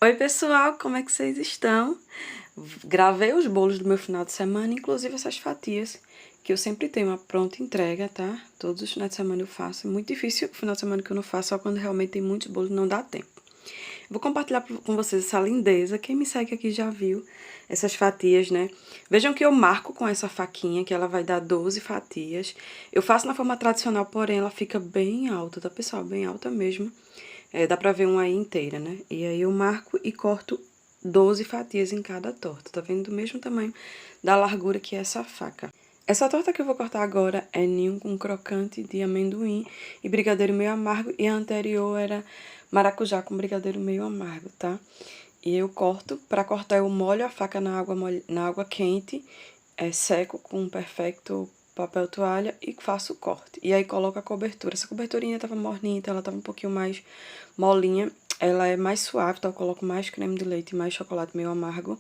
Oi, pessoal, como é que vocês estão? Gravei os bolos do meu final de semana, inclusive essas fatias, que eu sempre tenho uma pronta entrega, tá? Todos os finais de semana eu faço. É muito difícil o final de semana que eu não faço, só quando realmente tem muitos bolos, não dá tempo. Vou compartilhar com vocês essa lindeza. Quem me segue aqui já viu essas fatias, né? Vejam que eu marco com essa faquinha, que ela vai dar 12 fatias. Eu faço na forma tradicional, porém ela fica bem alta, tá, pessoal? Bem alta mesmo. Dá pra ver uma aí inteira, né? E aí eu marco e corto 12 fatias em cada torta, tá vendo? Do mesmo tamanho da largura que é essa faca. Essa torta que eu vou cortar agora é ninho com crocante de amendoim e brigadeiro meio amargo, e a anterior era maracujá com brigadeiro meio amargo, tá? E eu corto, pra cortar eu molho a faca na água quente, seco com um perfeito papel toalha e faço o corte. E aí coloco a cobertura. Essa coberturinha tava morninha, então ela tava um pouquinho mais molinha. Ela é mais suave, então eu coloco mais creme de leite e mais chocolate meio amargo.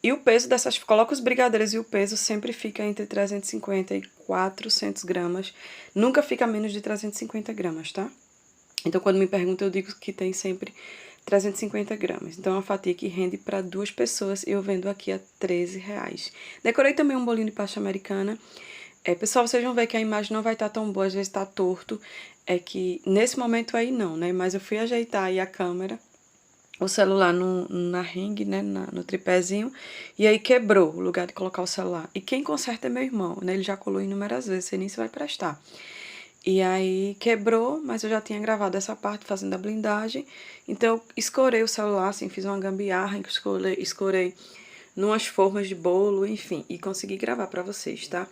E o peso dessas... Coloco os brigadeiros e o peso sempre fica entre 350 e 400 gramas. Nunca fica menos de 350 gramas, tá? Então, quando me perguntam, eu digo que tem sempre 350 gramas. Então, é uma fatia que rende para 2 pessoas e eu vendo aqui a R$13. Decorei também um bolinho de pasta americana. Pessoal, vocês vão ver que a imagem não vai estar tão boa, às vezes tá torto. É que nesse momento aí não, né? Mas eu fui ajeitar aí a câmera, o celular na ring, né? No tripézinho, e aí quebrou o lugar de colocar o celular. E quem conserta é meu irmão, né? Ele já colou inúmeras vezes, sei nem se vai prestar. E aí quebrou, mas eu já tinha gravado essa parte fazendo a blindagem. Então eu escorei o celular, assim, fiz uma gambiarra, escorei numas formas de bolo, enfim, e consegui gravar pra vocês, tá?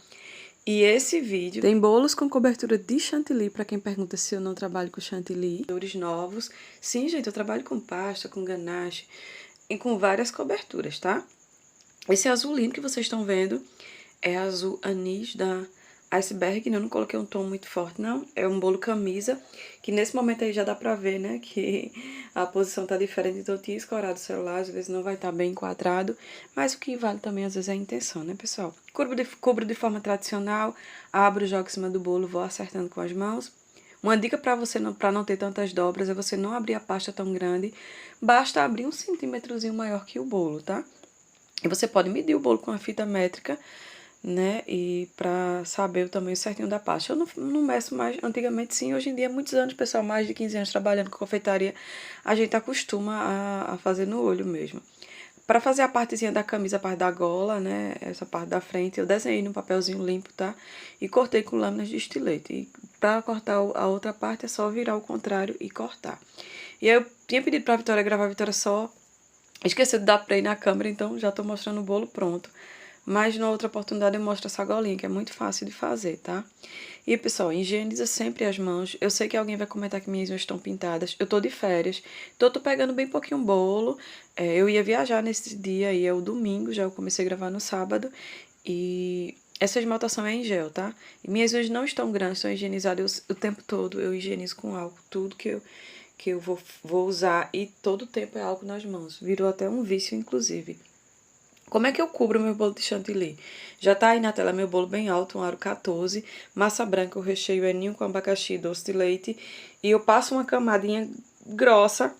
E esse vídeo tem bolos com cobertura de chantilly, pra quem pergunta se eu não trabalho com chantilly. Coberturas novos. Sim, gente, eu trabalho com pasta, com ganache e com várias coberturas, tá? Esse azul lindo que vocês estão vendo é azul anis da Iceberg, né? Eu não coloquei um tom muito forte, não. É um bolo camisa, que nesse momento aí já dá pra ver, né? Que a posição tá diferente, então eu tinha escorado o celular, às vezes não vai estar bem enquadrado. Mas o que vale também, às vezes, é a intenção, né, pessoal? Cubro de forma tradicional, abro, jogo em cima do bolo, vou acertando com as mãos. Uma dica para você para não ter tantas dobras é você não abrir a pasta tão grande. Basta abrir 1 centímetrozinho maior que o bolo, tá? E você pode medir o bolo com a fita métrica, né? E pra saber o tamanho certinho da pasta. Eu não meço mais, antigamente sim, hoje em dia, muitos anos, pessoal, mais de 15 anos trabalhando com confeitaria, a gente acostuma a fazer no olho mesmo. Pra fazer a partezinha da camisa, a parte da gola, né? Essa parte da frente, eu desenhei num papelzinho limpo, tá? E cortei com lâminas de estilete. E pra cortar a outra parte é só virar ao contrário e cortar. E aí eu tinha pedido pra Vitória gravar, a Vitória só esqueci de dar play na câmera, então já tô mostrando o bolo pronto. Mas na outra oportunidade eu mostro essa golinha, que é muito fácil de fazer, tá? E, pessoal, higieniza sempre as mãos. Eu sei que alguém vai comentar que minhas unhas estão pintadas. Eu tô de férias, então eu tô pegando bem pouquinho bolo. Eu ia viajar nesse dia aí, é o domingo, já eu comecei a gravar no sábado. E essa esmaltação é em gel, tá? E minhas unhas não estão grandes, estão higienizadas o tempo todo. Eu higienizo com álcool, tudo que eu vou usar, e todo o tempo é álcool nas mãos. Virou até um vício, inclusive. Como é que eu cubro meu bolo de chantilly? Já tá aí na tela meu bolo bem alto, um aro 14, massa branca, o recheio é ninho com abacaxi, doce de leite, e eu passo uma camadinha grossa,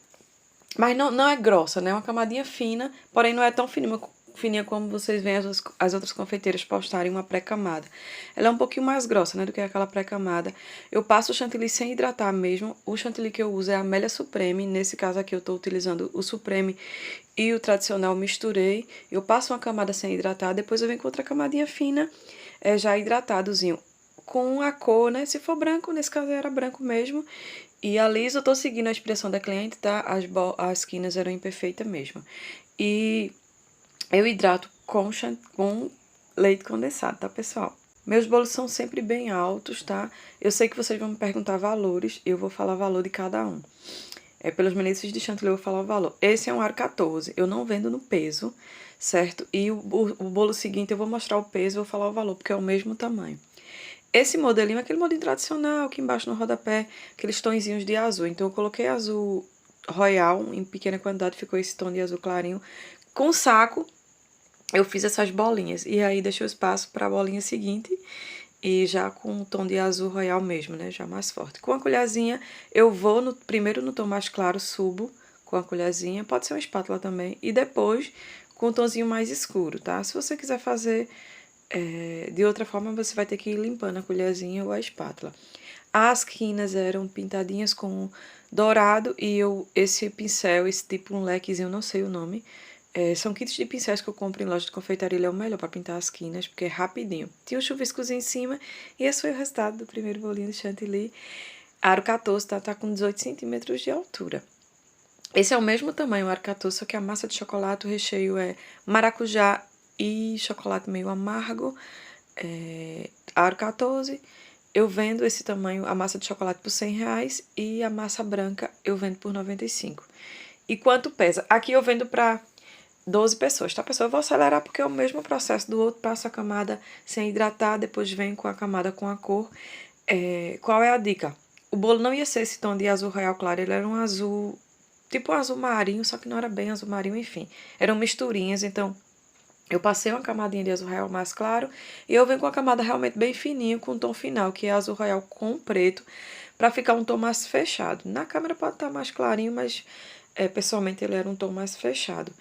mas não é grossa, né? É uma camadinha fina, porém não é tão fininha como vocês veem as outras confeiteiras postarem uma pré-camada. Ela é um pouquinho mais grossa, né, do que aquela pré-camada. Eu passo o chantilly sem hidratar mesmo. O chantilly que eu uso é a Amélia Supreme. Nesse caso aqui eu tô utilizando o Supreme e o tradicional misturei. Eu passo uma camada sem hidratar, depois eu venho com outra camadinha fina, já hidratadozinho. Com a cor, né, se for branco, nesse caso era branco mesmo. E a liso, eu tô seguindo a expressão da cliente, tá? As quinas eram imperfeitas mesmo. E eu hidrato com leite condensado, tá, pessoal? Meus bolos são sempre bem altos, tá? Eu sei que vocês vão me perguntar valores, eu vou falar o valor de cada um. Pelos meneces de chantilly eu vou falar o valor. Esse é um aro 14, eu não vendo no peso, certo? E o bolo seguinte eu vou mostrar o peso e vou falar o valor, porque é o mesmo tamanho. Esse modelinho é aquele modelinho tradicional, aqui embaixo no rodapé, aqueles tonzinhos de azul. Então, eu coloquei azul royal em pequena quantidade, ficou esse tom de azul clarinho. Com saco, eu fiz essas bolinhas. E aí, deixei o espaço para a bolinha seguinte, e já com o tom de azul royal mesmo, né? Já mais forte. Com a colherzinha, eu vou primeiro no tom mais claro, subo com a colherzinha, pode ser uma espátula também, e depois com um tonzinho mais escuro, tá? Se você quiser fazer de outra forma, você vai ter que ir limpando a colherzinha ou a espátula. As quinas eram pintadinhas com dourado e esse pincel, esse tipo um lequezinho, eu não sei o nome. São kits de pincéis que eu compro em loja de confeitaria, ele é o melhor para pintar as quinas, porque é rapidinho. Tinha um chuviscozinho em cima e esse foi o resultado do primeiro bolinho de chantilly. Aro 14, tá com 18 centímetros de altura. Esse é o mesmo tamanho, o aro 14, só que a massa de chocolate, o recheio é maracujá e chocolate meio amargo. Aro 14, eu vendo esse tamanho, a massa de chocolate por R$100 e a massa branca eu vendo por 95. E quanto pesa? Aqui eu vendo para 12 pessoas, tá, pessoal? Eu vou acelerar porque é o mesmo processo do outro. Passo a camada sem hidratar, depois venho com a camada com a cor. Qual é a dica? O bolo não ia ser esse tom de azul royal claro, ele era um azul, tipo um azul marinho, só que não era bem azul marinho, enfim. Eram misturinhas, então eu passei uma camadinha de azul royal mais claro e eu venho com a camada realmente bem fininha, com o tom final, que é azul royal com preto, pra ficar um tom mais fechado. Na câmera pode estar mais clarinho, mas pessoalmente ele era um tom mais fechado.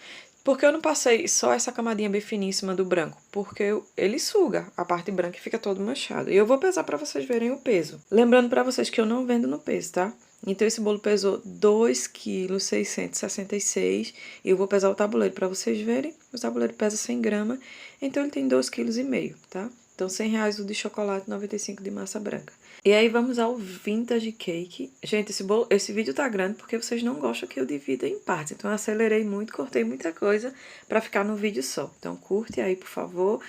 Porque eu não passei só essa camadinha bem finíssima do branco? Porque ele suga a parte branca e fica todo manchado. E eu vou pesar pra vocês verem o peso. Lembrando pra vocês que eu não vendo no peso, tá? Então esse bolo pesou 2,666 kg. E eu vou pesar o tabuleiro pra vocês verem. O tabuleiro pesa 100 gramas, então ele tem 2,5 kg, tá? Então R$100 o de chocolate, 95 de massa branca. E aí vamos ao vintage cake. Gente, esse vídeo tá grande porque vocês não gostam que eu divida em partes. Então eu acelerei muito, cortei muita coisa pra ficar no vídeo só. Então curte aí, por favor.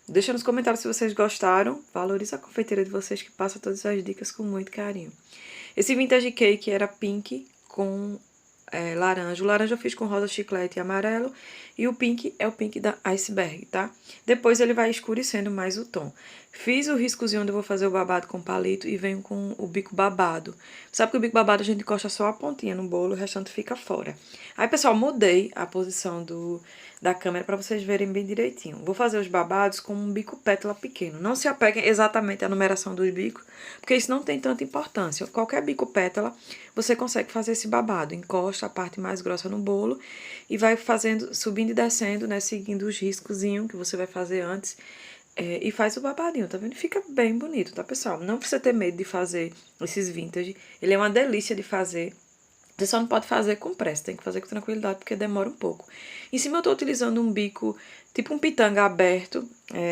Deixa nos comentários se vocês gostaram. Valoriza a confeiteira de vocês que passa todas as dicas com muito carinho. Esse vintage cake era pink com laranja. O laranja eu fiz com rosa chiclete e amarelo. E o pink é o pink da iceberg, tá? Depois ele vai escurecendo mais o tom. Fiz o riscozinho onde eu vou fazer o babado com palito e venho com o bico babado. Sabe que o bico babado a gente encosta só a pontinha no bolo, o restante fica fora. Aí, pessoal, mudei a posição da câmera para vocês verem bem direitinho. Vou fazer os babados com um bico pétala pequeno. Não se apeguem exatamente à numeração dos bicos, porque isso não tem tanta importância. Qualquer bico pétala, você consegue fazer esse babado. Encosta a parte mais grossa no bolo e vai fazendo, subindo e descendo, né, seguindo os riscozinhos que você vai fazer antes. E faz o babadinho, tá vendo? Fica bem bonito, tá, pessoal? Não precisa ter medo de fazer esses vintage. Ele é uma delícia de fazer. Você só não pode fazer com pressa, tem que fazer com tranquilidade, porque demora um pouco. Em cima eu tô utilizando um bico, tipo um pitanga aberto.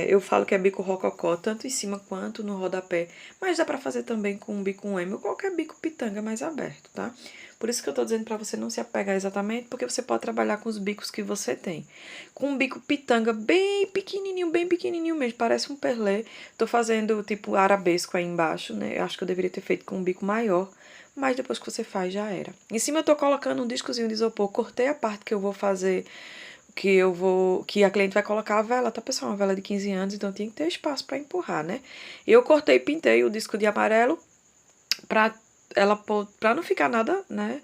Eu falo que é bico rococó, tanto em cima quanto no rodapé. Mas dá pra fazer também com um bico M ou qualquer bico pitanga mais aberto, tá? Por isso que eu tô dizendo pra você não se apegar exatamente, porque você pode trabalhar com os bicos que você tem. Com um bico pitanga bem pequenininho mesmo, parece um perlé. Tô fazendo tipo arabesco aí embaixo, né? Eu acho que eu deveria ter feito com um bico maior, mas depois que você faz já era. Em cima eu tô colocando um discozinho de isopor, cortei a parte que eu vou fazer, que a cliente vai colocar a vela, tá, pessoal? Uma vela de 15 anos, então tinha que ter espaço pra empurrar, né? Eu cortei e pintei o disco de amarelo pra não ficar nada, né,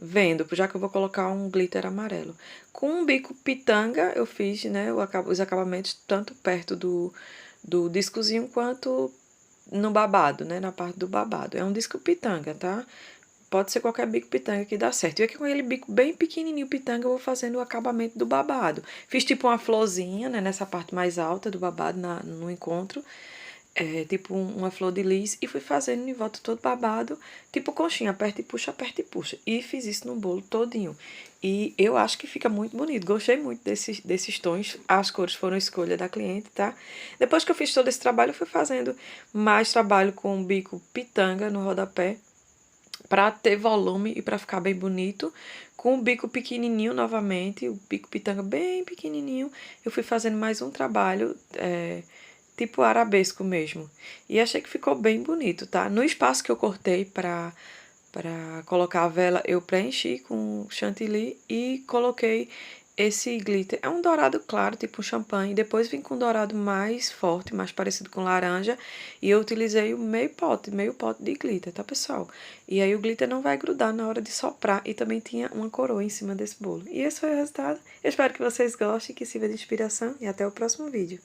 vendo, já que eu vou colocar um glitter amarelo. Com um bico pitanga eu fiz, né, os acabamentos tanto perto do discozinho quanto no babado, né, na parte do babado. É um disco pitanga, tá? Pode ser qualquer bico pitanga que dá certo. E aqui com ele bico bem pequenininho pitanga eu vou fazendo o acabamento do babado. Fiz tipo uma florzinha, né, nessa parte mais alta do babado, no encontro. Tipo uma flor de lis, e fui fazendo em volta todo babado, tipo conchinha, aperta e puxa, aperta e puxa. E fiz isso no bolo todinho. E eu acho que fica muito bonito, gostei muito desses tons, as cores foram escolha da cliente, tá? Depois que eu fiz todo esse trabalho, eu fui fazendo mais trabalho com o bico pitanga no rodapé, pra ter volume e pra ficar bem bonito. Com o bico pequenininho novamente, o bico pitanga bem pequenininho, eu fui fazendo mais um trabalho, tipo arabesco mesmo. E achei que ficou bem bonito, tá? No espaço que eu cortei pra colocar a vela, eu preenchi com chantilly e coloquei esse glitter. É um dourado claro, tipo um champanhe. Depois vim com um dourado mais forte, mais parecido com laranja. E eu utilizei o meio pote de glitter, tá, pessoal? E aí o glitter não vai grudar na hora de soprar. E também tinha uma coroa em cima desse bolo. E esse foi o resultado. Eu espero que vocês gostem, que sirva de inspiração. E até o próximo vídeo.